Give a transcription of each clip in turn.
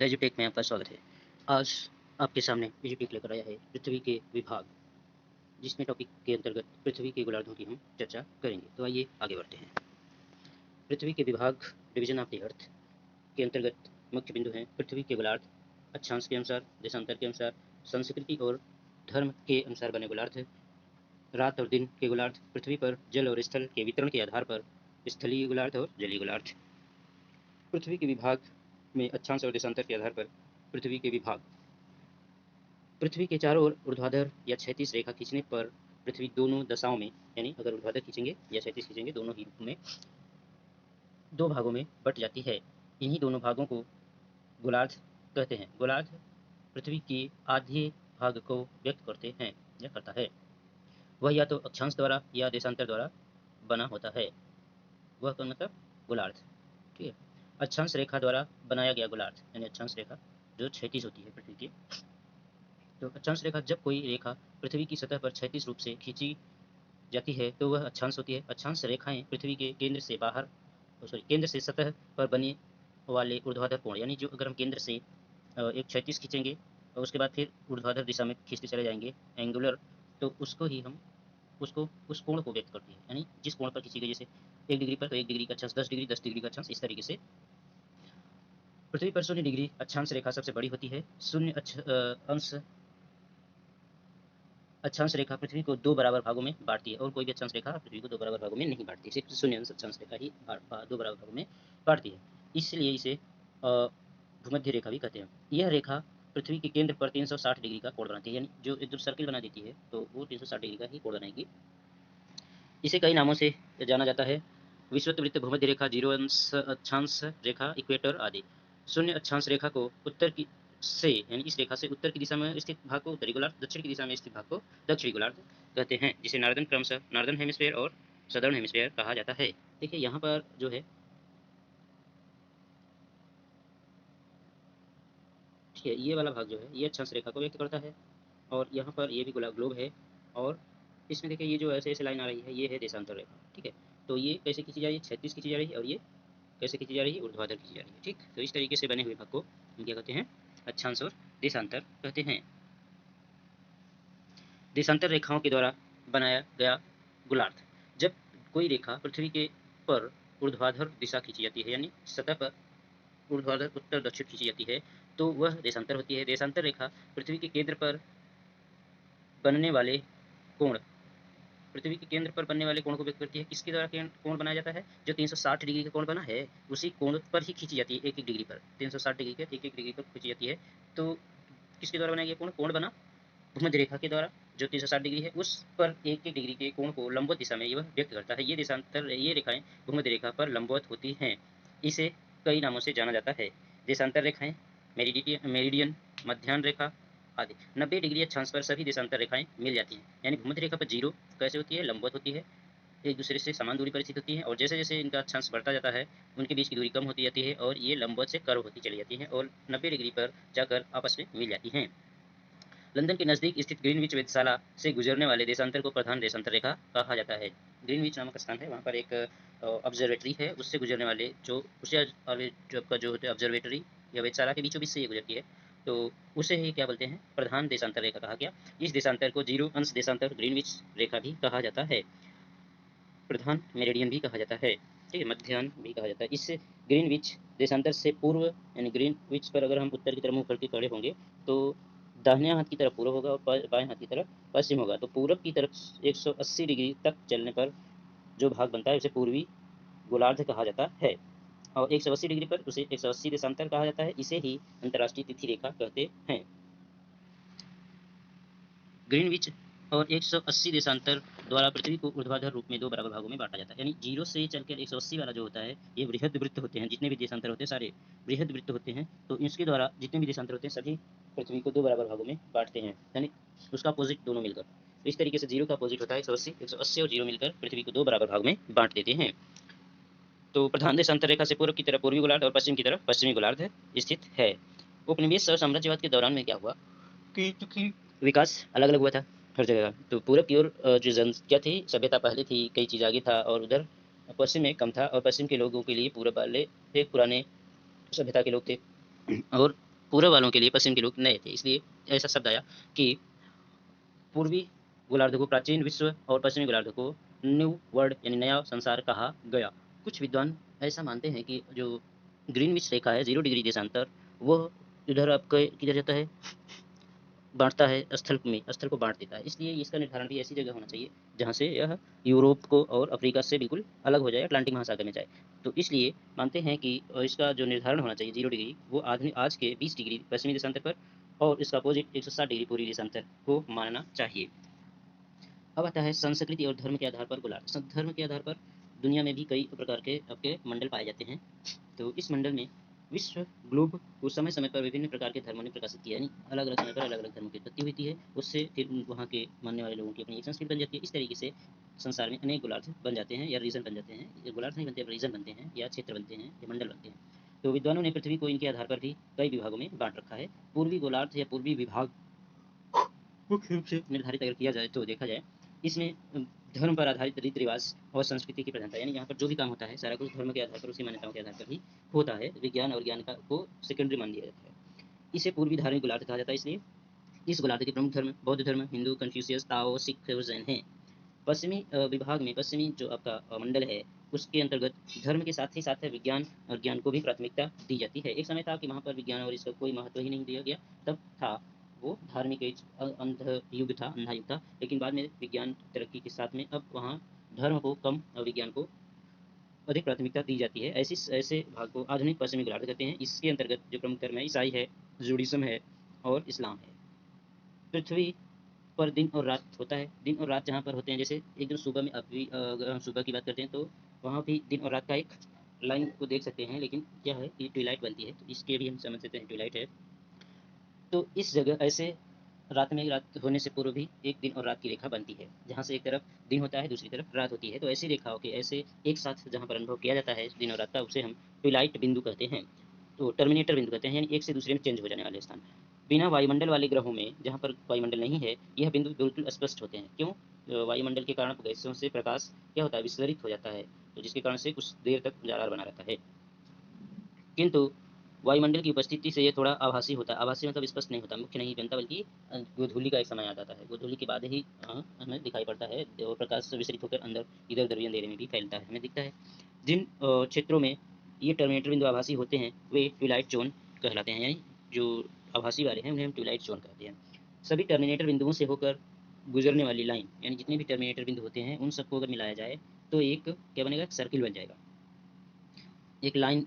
एजुटेक में आपका स्वागत है। आज आपके सामने एजुटेक लेकर आया है पृथ्वी के विभाग, जिसमें टॉपिक के अंतर्गत पृथ्वी के गोलार्धों की हम चर्चा करेंगे। तो आइए आगे बढ़ते हैं। पृथ्वी के विभाग, डिवीजन ऑफ द अर्थ के अंतर्गत मुख्य बिंदु हैं पृथ्वी के गोलार्ध, अक्षांश के अनुसार, देशांतर के अनुसार, संस्कृति और धर्म के अनुसार बने गोलार्ध, रात और दिन के गोलार्ध, पृथ्वी पर जल और स्थल के वितरण के आधार पर स्थलीय गोलार्ध और जलीय गोलार्ध। पृथ्वी के विभाग में अक्षांश और देशांतर के आधार पर पृथ्वी के विभाग। पृथ्वी के चारों ओर ऊर्ध्वाधर या क्षैतिज रेखा खींचने पर पृथ्वी दोनों दशाओं में, यानी अगर ऊर्ध्वाधर खींचेंगे या क्षैतिज खींचेंगे, दोनों ही रूप में दो भागों में बट जाती है। इन्हीं दोनों भागों को गोलार्ध कहते हैं। गोलार्ध पृथ्वी के आधे भाग को व्यक्त करते हैं या करता है। वह या तो अक्षांश द्वारा या देशांतर द्वारा बना होता है। वह कौन, मतलब गोलार्ध, ठीक है। अक्षांश रेखा द्वारा बनाया गया गोलार्ध, यानी अक्षांश रेखा जो क्षैतिज होती है पृथ्वी की। तो अक्षांश रेखा, जब कोई रेखा पृथ्वी की सतह पर क्षैतिज रूप से खींची जाती है तो वह अक्षांश होती है। अक्षांश रेखाएं पृथ्वी के केंद्र से बाहर, केंद्र से सतह पर बने वाले ऊर्ध्वाधर कोण, यानी जो अगर हम केंद्र से एक क्षैतिज खींचेंगे और उसके बाद फिर ऊर्ध्वाधर दिशा में खींचते चले जाएंगे एंगुलर, तो उसको ही हम उस कोण को व्यक्त करते हैं। यानी जिस कोण पर खींची गई, जैसे 1 डिग्री पर तो 1 डिग्री का अक्षांश, 10 डिग्री 10 डिग्री का अक्षांश, इस तरीके से। पृथ्वी पर 0 डिग्री अक्षांश रेखा सबसे बड़ी होती है। अक्षांश रेखा पृथ्वी को 2 बराबर भागों में बांटती है, और कोई भी अक्षांश रेखा पृथ्वी को 2 बराबर भागों में नहीं बांटती, सिर्फ 0 अंश अक्षांश रेखा ही 2 बराबर भागों में बांटती है। इसलिए इसे भूमध्य रेखा भी कहते हैं। यह रेखा पृथ्वी के केंद्र पर 360 डिग्री का कोण बनाती है, यानी जो एकदम सर्किल बना देती है तो वो 360 डिग्री का ही कोण बनाएगी। इसे कई नामों से जाना जाता है: विषुवत वृत्त, भूमध्य रेखा, 0 अंश अक्षांश रेखा, इक्वेटर आदि। 0 अक्षांश रेखा को उत्तर की से, यानी इस रेखा से उत्तर की दिशा में स्थित भाग को उत्तरी गोलार्ध, दक्षिण की दिशा में स्थित भाग को दक्षिणी गोलार्ध कहते हैं, जिसे नॉर्दर्न, क्रमशः नॉर्दर्न हेमिस्फीयर और सदर्न हेमिस्फीयर कहा जाता है। देखिए यहाँ पर जो है, ठीक है, ये वाला भाग जो है ये अक्षांश रेखा को व्यक्त करता है, और यहाँ पर ये भी ग्लोब है, और इसमें देखिए ये जो ऐसे ऐसे लाइन आ रही है, ये है देशांतर रेखा, ठीक है। तो ये कैसे खींची जा रही है, क्षैतिज खींची जा रही है, और ये कैसे खींची जा रही है, ऊर्ध्वाधर खींची जा रही है, ठीक। तो इस तरीके से बने हुए भाग को हम क्या कहते हैं, अक्षांश और देशांतर कहते हैं। देशांतर रेखाओं के द्वारा बनाया गया गोलार्ध, जब कोई रेखा पृथ्वी के पर ऊर्ध्वाधर दिशा खींची जाती है, यानी सतह पर ऊर्ध्वाधर उत्तर दक्षिण खींची जाती है, तो वह देशांतर होती है। देशांतर रेखा पृथ्वी के केंद्र पर बनने वाले कोण, पृथ्वी के केंद्र पर बनने वाले कोण को व्यक्त करती है। किसके द्वारा कोण बनाया जाता है, जो 360 डिग्री का कोण बना है उसी कोण पर ही खींची जाती है, एक एक डिग्री पर, 360 डिग्री के एक एक डिग्री पर खींची जाती है। तो किसके द्वारा बनाया गया कोण, कोण बना भूमध्य रेखा के द्वारा, जो 360 डिग्री है, उस पर एक एक डिग्री के कोण को लंबवत दिशा में यह व्यक्त करता है। ये देशांतर, ये रेखाएं भूमध्य रेखा पर लंबवत होती हैं। इसे कई नामों से जाना जाता है: देशांतर रेखाएं, मेरिडियन, मध्याह्न रेखा आदि। 90 डिग्री अक्षांश पर सभी देशांतर रेखाएं मिल जाती हैं, यानी भूमध्य रेखा पर 0 कैसे होती है, लंबवत होती है, एक दूसरे से समान दूरी पर स्थित होती है, और जैसे जैसे इनका अक्षांश बढ़ता जाता है उनके बीच की दूरी कम होती जाती है, और ये लंबवत से कर्व होती चली जाती है, और 90 डिग्री पर जाकर आपस में मिल जाती हैं। लंदन के नजदीक स्थित ग्रीनविच वेधशाला से गुजरने वाले देशांतर को प्रधान देशांतर रेखा कहा जाता है। ग्रीनविच नामक स्थान है, वहाँ पर एक ऑब्जर्वेटरी है, उससे गुजरने वाले जो उसे जो आपका जो होता है ऑब्जर्वेटरी या वेधशाला के बीचों बीच से ये गुजरती है, तो उसे ही क्या बोलते हैं, प्रधान देशांतर रेखा कहा गया। इस देशांतर को 0 अंश देशांतर, ग्रीनविच रेखा भी कहा जाता है, प्रधान मेरिडियन भी कहा जाता है, ठीक है, मध्याह्न भी कहा जाता है। इस ग्रीनविच देशांतर से पूर्व, यानी ग्रीनविच पर अगर हम उत्तर की तरफ मुंह करके खड़े होंगे तो दाहिने हाथ की तरफ पूर्व होगा और बाएं हाथ की तरफ पश्चिम होगा। तो पूरब की तरफ 180 डिग्री तक चलने पर जो भाग बनता है उसे पूर्वी गोलार्ध कहा जाता है, और 180 डिग्री पर उसे 180 देशांतर कहा जाता है। इसे ही अंतर्राष्ट्रीय तिथि रेखा कहते हैं। ग्रीनविच और 180 देशांतर द्वारा पृथ्वी को ऊर्ध्वाधर रूप में 2 बराबर भागों में बांटा जाता है, यानी 0 से चलकर 180 वाला जो होता है, ये बृहद वृत्त होते हैं, जितने भी देशांतर होते हैं सारे बृहद वृत्त होते हैं, तो इसके द्वारा जितने भी देशांतर होते हैं सभी पृथ्वी को 2 बराबर भागों में बांटते हैं, यानी उसका अपोजिट दोनों मिलकर। तो इस तरीके से 0 का अपोजिट होता है 180 और 0 मिलकर पृथ्वी को 2 बराबर भाग में बांट देते हैं। तो प्रधान देशांतर रेखा से पूर्व की तरफ पूर्वी गोलार्ध और पश्चिम की तरफ पश्चिमी गोलार्ध स्थित है। उपनिवेश और साम्राज्यवाद के दौरान में क्या हुआ कि चूंकि विकास अलग अलग हुआ था हर जगह, तो पूरब की ओर जो जनसंख्या थी, सभ्यता पहले थी, कई चीज़ आगे था, और उधर पश्चिम में कम था, और पश्चिम के लोगों के लिए पूरब वाले थे, पुराने सभ्यता के लोग थे, और पूर्व वालों के लिए पश्चिम के लोग नए थे, इसलिए ऐसा शब्द आया कि पूर्वी गोलार्ध को प्राचीन विश्व और पश्चिमी गोलार्ध को न्यू वर्ल्ड यानी नया संसार कहा गया। कुछ विद्वान ऐसा मानते हैं कि जो ग्रीनविच रेखा है 0 डिग्री देशांतर, वह इधर आपके किधर जाता है, बांटता है स्थल को बांट देता है, इसलिए इसका निर्धारण भी ऐसी जगह होना चाहिए जहाँ से यह यूरोप को और अफ्रीका से बिल्कुल अलग हो जाए, अटलांटिक महासागर में जाए। तो इसलिए मानते हैं कि इसका जो निर्धारण होना चाहिए 0 डिग्री, वो आज के 20 डिग्री पश्चिमी देशांतर पर और इसका अपोजिट 160 डिग्री पूर्वी देशांतर को मानना चाहिए। अब आता है संस्कृति और धर्म के आधार पर गोलार्ध। धर्म के आधार पर दुनिया में भी कई प्रकार के आपके मंडल पाए जाते हैं। तो इस मंडल में विश्व ग्लोब को समय समय पर विभिन्न प्रकार के धर्मों ने प्रकाशित किया, यानी अलग अलग समय पर अलग अलग धर्मों की उत्पत्ति होती है, उससे फिर वहाँ के मानने वाले लोगों की अपनी एक संस्कृति बन जाती है। इस तरीके से संसार में अनेक गोलार्ध बन जाते हैं या रीजन बन जाते हैं। ये गोलार्ध नहीं बनते, रीजन बनते हैं या क्षेत्र बनते हैं या मंडल बनते हैं। तो विद्वानों ने पृथ्वी को इनके आधार पर भी कई विभागों में बांट रखा है। पूर्वी गोलार्ध या पूर्वी विभाग मुख्य रूप से निर्धारित अगर किया जाए तो देखा जाए, इसमें धर्म पर आधारित रीति रिवाज और संस्कृति की प्रधानता, यानी यहाँ पर जो भी काम होता है सारा कुछ धर्म के आधार पर, उसकी मान्यताओं के आधार पर ही होता है। विज्ञान और ज्ञान को सेकेंडरी मान दिया जाता है। इसे पूर्वी धार्मिक गोलार्ध कहा जाता है। इसलिए इस गोलार्ध के प्रमुख धर्म बौद्ध धर्म, हिंदू, कन्फ्यूशियस, ताओ, सिख और जैन हैं। पश्चिमी विभाग में, पश्चिमी जो आपका मंडल है, उसके अंतर्गत धर्म के साथ ही साथ विज्ञान और ज्ञान को भी प्राथमिकता दी जाती है। एक समय था कि वहाँ पर विज्ञान और इसका कोई महत्व ही नहीं दिया गया, तब था वो धार्मिक अंध युग था, अंधा युग था। लेकिन बाद में विज्ञान तरक्की के साथ में अब वहाँ धर्म को कम और विज्ञान को अधिक प्राथमिकता दी जाती है। ऐसे भाग को आधुनिक पश्चिमी गोलार्ध कहते हैं। इसके अंतर्गत जो प्रमुख धर्म है, ईसाई है, जूडिज्म है और इस्लाम है। पृथ्वी पर दिन और रात होता है। दिन और रात जहाँ पर होते हैं, जैसे एकदम सुबह में, अभी अगर हम सुबह की बात करते हैं तो वहाँ भी दिन और रात का एक लाइन को देख सकते हैं, लेकिन क्या है कि ट्विलाइट बनती है, तो इसके भी हम समझ सकते हैं ट्विलाइट है। तो इस जगह ऐसे रात में रात होने से पूर्व भी एक दिन और रात की रेखा बनती है, जहाँ से एक तरफ दिन होता है, दूसरी तरफ रात होती है। तो ऐसी रेखाओं के ऐसे एक साथ जहाँ पर अनुभव किया जाता है दिन और रात का, उसे हम ट्विलाइट बिंदु कहते हैं। तो टर्मिनेटर बिंदु कहते हैं, यानी एक से दूसरे में चेंज हो जाने वाले स्थान। बिना वायुमंडल वाले ग्रहों में, जहाँ पर वायुमंडल नहीं है, यह बिंदु बिल्कुल स्पष्ट होते हैं। क्यों? वायुमंडल के कारण गैसों से प्रकाश क्या होता है, विस्तारित हो जाता है, तो जिसके कारण से कुछ देर तक उजाला बना रहता है। किंतु वायुमंडल की उपस्थिति से ये थोड़ा आभासी होता है। आभासी मतलब स्पष्ट नहीं होता, मुख्य नहीं बनता, बल्कि गोधूली का एक समय आ जाता है। गोधूली के बाद ही हमें दिखाई पड़ता है और प्रकाश विस्तृत होकर अंदर इधर उधर अंधेरे में भी फैलता है, हमें दिखता है। जिन क्षेत्रों में ये टर्मिनेटर बिंदु आभासी होते हैं वे ट्विलाइट जोन कहलाते हैं, यानी जो आभासी वाले हैं उन्हें हम ट्विलाइट जोन कहते हैं। सभी टर्मिनेटर बिंदुओं से होकर गुजरने वाली लाइन, यानी जितने भी टर्मिनेटर बिंदु होते हैं उन सबको अगर मिलाया जाए तो एक क्या बनेगा, सर्किल बन जाएगा। एक लाइन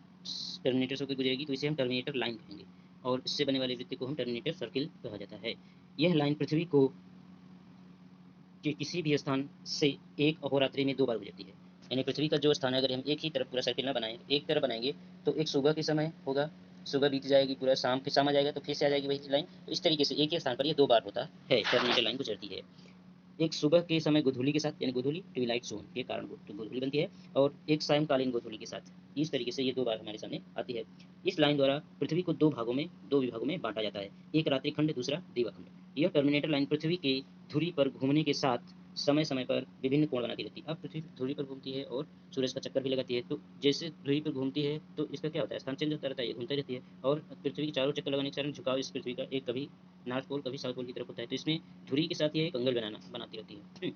टर्मिनेटर से होकर गुजरेगी तो इसे हम टर्मिनेटर लाइन कहेंगे, और इससे बनने वाले वृत्त को हम टर्मिनेटर सर्किल कहा जाता है। यह लाइन पृथ्वी को कि किसी भी स्थान से एक अहोरात्रि में 2 बार गुजरती है। यानी पृथ्वी का जो स्थान है, अगर हम एक ही तरफ पूरा सर्किल ना बनाएं, एक तरफ बनाएंगे तो एक सुबह के समय होगा, सुबह बीत जाएगी, पूरा शाम फिर शाम आ जाएगा, तो फिर से आ जाएगी वही लाइन। तो इस तरीके से एक ही स्थान पर ये 2 बार होता है, टर्मिनेटर लाइन गुजरती है। एक सुबह के समय गोधूली के साथ, यानी गोधूली ट्विलाइट जोन के कारण तो गोधूली बनती है, और एक सायंकालीन गोधूली के साथ। इस तरीके से ये 2 बार हमारे सामने आती है। इस लाइन द्वारा पृथ्वी को 2 विभागों में बांटा जाता है, एक रात्रि खंड, दूसरा दिवाखंड। यह टर्मिनेटर लाइन पृथ्वी की धुरी पर घूमने के साथ समय समय पर विभिन्न कोण बनाती रहती है। अब पृथ्वी धुरी पर घूमती है और सूरज का चक्कर भी लगाती है, तो जैसे धुरी पर घूमती है तो इसका क्या होता है, स्थान चेंज होता रहता है, ये घूमती रहती है, और पृथ्वी के चारों चक्कर लगाने के कारण झुकाव इस पृथ्वी का एक कभी नॉर्थ पोल कभी साउथ पोल की तरफ होता है। तो इसमें धुरी के साथ ये एक एंगल बनाती रहती है।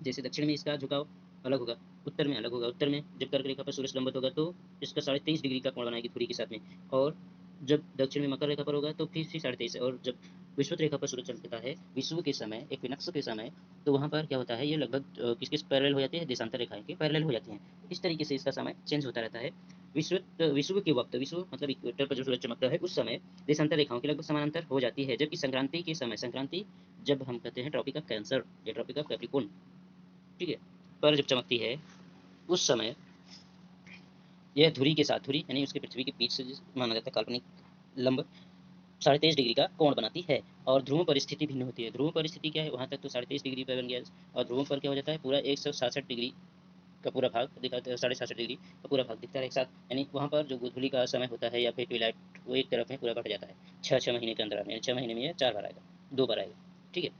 जैसे दक्षिण में इसका झुकाव अलग होगा, उत्तर में अलग होगा। उत्तर में जब कर्क रेखा पर सूरज लंबवत होगा तो इसका 23.5 डिग्री का कोण बनाएगी धुरी के साथ में, और जब दक्षिण में मकर रेखा पर होगा तो फिर 23.5, और जब विषुवत रेखा पर सूरज चमकता है विषुव के समय, इक्विनॉक्स के समय, तो वहाँ पर क्या होता है, ये लगभग किसके पैरेलल हो जाती है, देशांतर रेखाएं के पैरेलल हो जाती हैं। इस तरीके से इसका समय चेंज होता रहता है। विषुव के वक्त, विषुव मतलब इक्वेटर पर जो सूरज चमकता है उस समय देशांतर रेखाओं के लगभग समानांतर हो जाती है, जबकि संक्रांति के समय, संक्रांति जब हम कहते हैं ट्रॉपिक ऑफ कैंसर या ट्रॉपिक ऑफ कैप्रिकॉर्न, ठीक है, पर जब चमकती है उस समय यह धुरी के साथ, धुरी यानी उसके पृथ्वी के बीच से माना जाता है काल्पनिक लंब 23.5 डिग्री का कोण बनाती है। और ध्रुवों पर स्थिति भिन्न होती है। ध्रुवों पर स्थिति क्या है, वहाँ तक तो 23.5 डिग्री पर बन गया, और ध्रुवों पर क्या हो जाता है, पूरा 167 डिग्री का पूरा भाग दिखाता है, 67.5 डिग्री का पूरा भाग दिखता है एक साथ। यानी वहाँ पर जो गोधूली का समय होता है या फिर ट्विलाइट, वो एक तरफ में पूरा बढ़ जाता है 6 महीने के अंदर, यानी 6 महीने में 4 बार आएगा, 2 बार आएगा, ठीक है।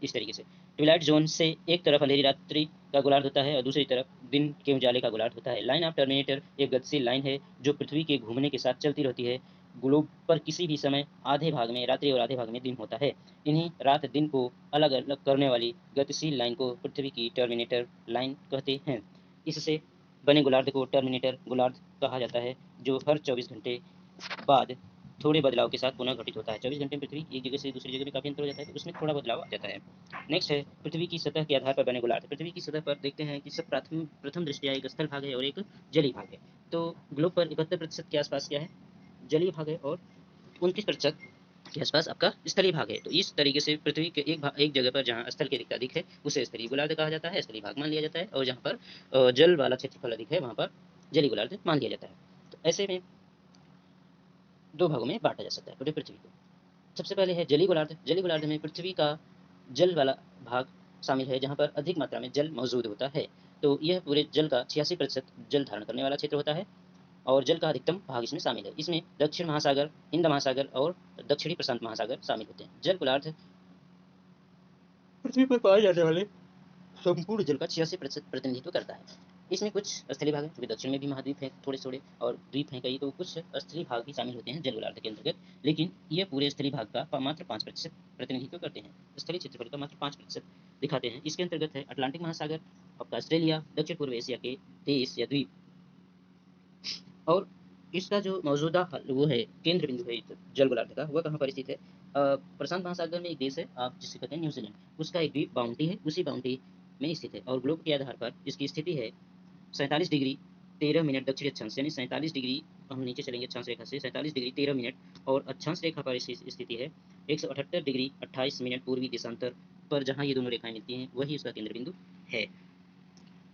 इस तरीके से ट्विलाइट जोन से एक तरफ अंधेरी रात्रि का गोलार्ध होता है और दूसरी तरफ दिन के उजाले का गोलार्ध होता है। लाइन ऑफ टर्मिनेटर एक गतिशील लाइन है जो पृथ्वी के घूमने के साथ चलती रहती है। ग्लोब पर किसी भी समय आधे भाग में रात्रि और आधे भाग में दिन होता है। इन्हीं रात दिन को अलग अलग करने वाली गतिशील लाइन को पृथ्वी की टर्मिनेटर लाइन कहते हैं। इससे बने गोलार्ध को टर्मिनेटर गोलार्ध कहा जाता है, जो हर 24 घंटे बाद थोड़े बदलाव के साथ पुनः घटित होता है। 24 घंटे में पृथ्वी एक जगह से दूसरी जगह में काफी अंतर हो जाता है, तो उसमें थोड़ा बदलाव आ जाता है। नेक्स्ट है पृथ्वी की सतह के आधार पर बने गोलार्ध। पृथ्वी की सतह पर देखते हैं कि सब प्रथम दृष्टया एक स्थल भाग है और एक जलीय भाग है। तो ग्लोब पर 71% के आसपास क्या है, जलीय भाग है, और 29% के आसपास आपका स्थलीय भाग है। तो इस तरीके से पृथ्वी के एक जगह पर जहाँ स्थल की अधिकता अधिक है उसे स्थलीय गोलार्ध कहा जाता है, स्थलीय भाग मान लिया जाता है, और जहाँ पर जल वाला क्षेत्रफल अधिक है वहाँ पर जलीय गोलार्ध मान लिया जाता है। तो ऐसे में दो भागों में बांटा जा सकता है पूरे पृथ्वी को। सबसे पहले है जलीय गोलार्ध। जलीय गोलार्ध में पृथ्वी का जल वाला भाग शामिल है, जहाँ पर अधिक मात्रा में जल मौजूद होता है। तो यह पूरे जल का 86% जल धारण करने वाला क्षेत्र होता है, और जल का अधिकतम भाग इसमें शामिल है। इसमें दक्षिण महासागर, हिंद महासागर और दक्षिणी प्रशांत महासागर शामिल होते हैं। जल गोलार्ध पृथ्वी पर पाए जाने वाले संपूर्ण जल का 86% प्रतिनिधित्व करता है। इसमें कुछ स्थलीय भाग है, क्योंकि दक्षिण में भी महाद्वीप है थोड़े थोड़े और द्वीप हैं कई, तो कुछ स्थलीय भाग भी शामिल होते हैं जल गोलार्ध के अंतर्गत, लेकिन ये पूरे स्थलीय भाग का मात्र 5% प्रतिनिधित्व करते हैं। स्थलीय क्षेत्रफल का मात्र 5% दिखाते हैं। इसके अंतर्गत है अटलांटिक महासागर, आपका ऑस्ट्रेलिया, दक्षिण पूर्व एशिया के देश या द्वीप, और इसका जो मौजूदा वो है केंद्र बिंदु है जल गोलार्ध का, वह कहाँ पर स्थित है, प्रशांत महासागर में एक देश है आप जिसे कहते हैं न्यूजीलैंड, उसका एक द्वीप बाउंटी है, उसी बाउंटी में स्थित है। और ग्लोब के आधार पर इसकी स्थिति है 47 डिग्री 13 मिनट दक्षिणी अक्षांश, यानी 47 डिग्री, हम नीचे चलेंगे अक्षांश रेखा से, 47 डिग्री 13 मिनट, और अक्षांश रेखा पर इसकी स्थिति है 178 डिग्री 28 मिनट पूर्वी देशांतर पर, जहाँ ये दोनों रेखाएं मिलती हैं वही उसका केंद्र बिंदु है।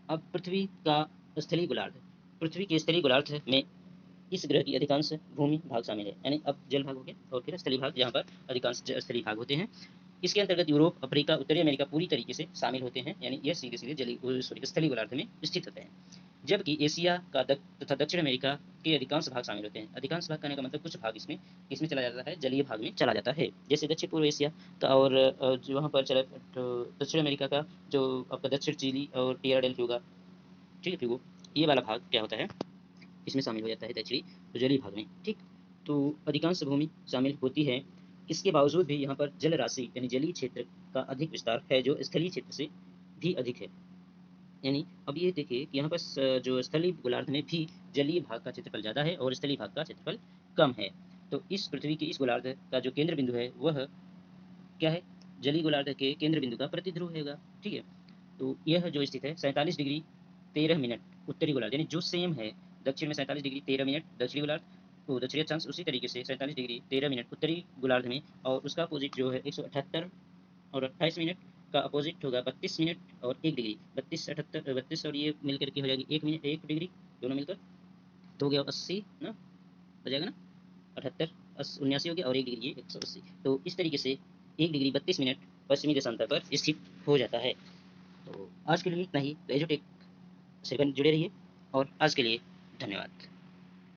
अब पृथ्वी का स्थलीय गोलार्ध। पृथ्वी के स्थलीय गोलार्ध में इस ग्रह की अधिकांश भूमि भाग शामिल है, यानी अब जल भाग हो गया और फिर स्थलीय भाग, जहाँ पर अधिकांश स्थलीय भाग होते हैं। इसके अंतर्गत यूरोप, अफ्रीका, उत्तरी अमेरिका पूरी तरीके से शामिल होते हैं, यानी यह सीधे सीधे स्थलीय गोलार्ध में स्थित होते हैं। जबकि एशिया का तथा दक्षिण अमेरिका के अधिकांश भाग शामिल होते हैं। अधिकांश भाग कहने का मतलब कुछ भाग इसमें चला जाता है, जलीय भाग में चला जाता है, जैसे दक्षिण पूर्व एशिया का, और जो वहाँ पर चला दक्षिण अमेरिका का जो आपका दक्षिण चिली और टिएरा डेल फ्यूगा, ठीक है, फ्यूगो, ये वाला भाग क्या होता है, इसमें शामिल हो जाता है दक्षिणी जलीय भाग में। ठीक, तो अधिकांश भूमि शामिल होती है। इसके बावजूद भी यहाँ पर जल राशि यानी जलीय क्षेत्र का अधिक विस्तार है, जो स्थलीय क्षेत्र से भी अधिक है। यानी अब ये देखिए कि यहाँ पर जो स्थलीय गोलार्ध में भी जलीय भाग का क्षेत्रफल ज़्यादा है और स्थलीय भाग का क्षेत्रफल कम है। तो इस पृथ्वी के इस गोलार्ध का जो केंद्र बिंदु है वह क्या है, जलीय गोलार्ध के केंद्र बिंदु का प्रतिध्रुव होगा। ठीक है, तो यह जो स्थित है 47 डिग्री 13 मिनट उत्तरी गोलार्ध, यानी जो सेम है दक्षिण में 47 डिग्री 13 मिनट दक्षिणी गोलार्ध, तो दक्षिणी अक्षांश उसी तरीके से 47 डिग्री 13 मिनट उत्तरी गोलार्ध में, और उसका अपोजिट जो है 178 और 28 मिनट का अपोजिट होगा 32 मिनट और 1 डिग्री, 32 78 32 और ये मिलकर के हो जाएगी 1 मिनट 1 डिग्री, दोनों मिलकर तो हो गया 80 ना, हो जाएगा ना, 78 79 हो गया, और 1 डिग्री ये 180। तो इस तरीके से 1 डिग्री 32 मिनट पश्चिमी देशांतर पर स्थित हो जाता है। तो आज के लिए इतना ही। तो एजुटेक से जुड़े रहिए, और आज के लिए धन्यवाद।